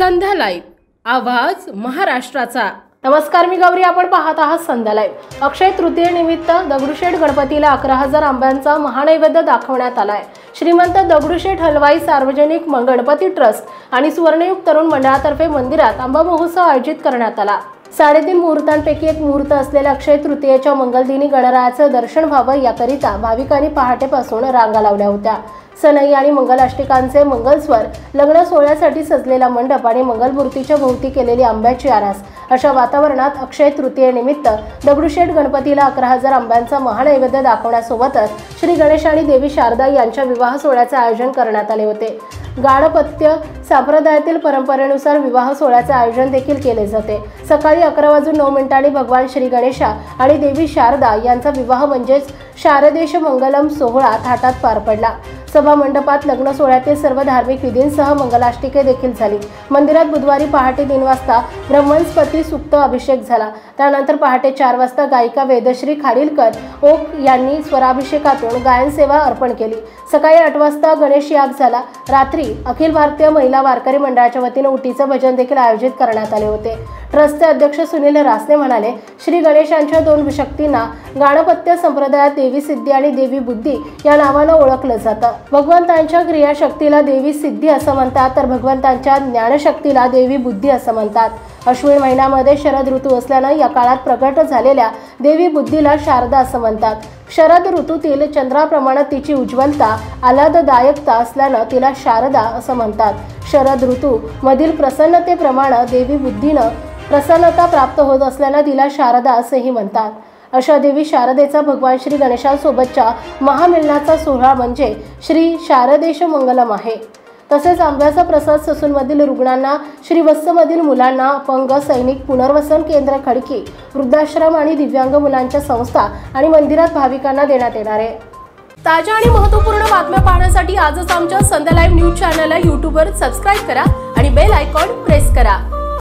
संध्या live, आवाज महाराष्ट्राचा। नमस्कार, मी गौरी, आपण पाहत आहात संध्या लाईव्ह। अक्षय तृतीये निमित्त दगडूशेठ गणपतीला 11,000 आंब्यांचा महानैवेद्य दाखवण्यात आलाय। श्रीमंत दगडूशेठ हलवाई सार्वजनिक गणपती ट्रस्ट आणि सुवर्णयुग तरुण मंडळातर्फे मंदिरात आंबा महोत्सव आयोजित करण्यात आला। 3.5 मुहूर्तांपैकी एक मुहूर्त असलेल्या अक्षय तृतीयेच्या मंगलदिनी गणरायाचं दर्शन व्हावं याकरिता भाविकांनी पहाटेपासून रांगा लावल्या होत्या। सनई आणि मंगलाष्टिकांचे मंगलस्वर, लग्न सोहळ्यासाठी सजलेला मंडप आणि मंगलमूर्तीच्या भोवती केलेली आंब्याची आरास अशा वातावरणात अक्षय तृतीयेनिमित्त दगडूशेठ गणपतीला 11,000 आंब्यांचा महानैवेद्य दाखवण्यासोबतच श्री गणेश आणि देवी शारदा यांच्या विवाह सोहळ्याचे आयोजन करण्यात आले होते। गाणपत्य संप्रदायातील परंपरेनुसार विवाह सोहळ्याचे आयोजन देखील केले जाते। सकाळी 11:09 भगवान श्री गणेशा आणि देवी शारदा यांचा विवाह म्हणजेच शारदेश मंगलम सोहळा थाटात पार पडला। सभा मंडपात लग्न सोहळ्यातील सर्व धार्मिक विधींसह मंगलाष्टिके देखील झाली। मंदिरात बुधवारी पहाटे 3 वाजता ब्रह्मस्पती सुक्त अभिषेक झाला। त्यानंतर पहाटे 4 वाजता गायिका वेदश्री खाडिलकर ओक यांनी स्वराभिषेकातून गायन सेवा अर्पण केली। सकाळी 8 वाजता गणेश याग झाला। रात्री अखिल भारतीय महिला वारकरी मंडळाच्या वतीने उटीचं भजन देखील आयोजित करण्यात आले होते। ट्रस्टचे अध्यक्ष सुनील रासने म्हणाले, श्री गणेशांच्या 2 शक्तींना गाणपत्य संप्रदायात देवी सिद्धी आणि देवी बुद्धी या नावाने ओळखलं जातं। भगवंतांच्या क्रियाशक्तीला देवी सिद्धी असं म्हणतात, तर भगवंतांच्या ज्ञानशक्तीला देवी बुद्धी असं म्हणतात। अश्विन महिन्यामध्ये शरद ऋतू असल्यानं या काळात प्रगट झालेल्या देवी बुद्धीला शारदा असं म्हणतात। शरद ऋतूतील चंद्राप्रमाणे तिची उज्ज्वलता, आल्हाददायकता असल्यानं तिला शारदा असं म्हणतात। शरद ऋतू मधील प्रसन्नतेप्रमाणे देवी बुद्धीनं प्रसन्नता प्राप्त होत असल्यानं तिला शारदा असेही म्हणतात। अशा देवी शारदेचा भगवान श्री गणेशांसोबतच्या महामिलनाचा सोहळा म्हणजे श्री शारदेश मंगलम आहे। तसेच आंब्याचा प्रसाद ससूनमधील रुग्णांना, श्रीवत्समधील मुलांना, अपंग, सैनिक पुनर्वसन केंद्र खडकी, वृद्धाश्रम आणि दिव्यांग मुलांच्या संस्था आणि मंदिरात भाविकांना देण्यात येणार आहे। ताज्या आणि महत्त्वपूर्ण बातम्या पाहण्यासाठी आजच आमच्या संध्या लाईव्ह न्यूज चॅनलला YouTube वर सबस्क्राइब करा आणि बेल आयकॉन प्रेस करा।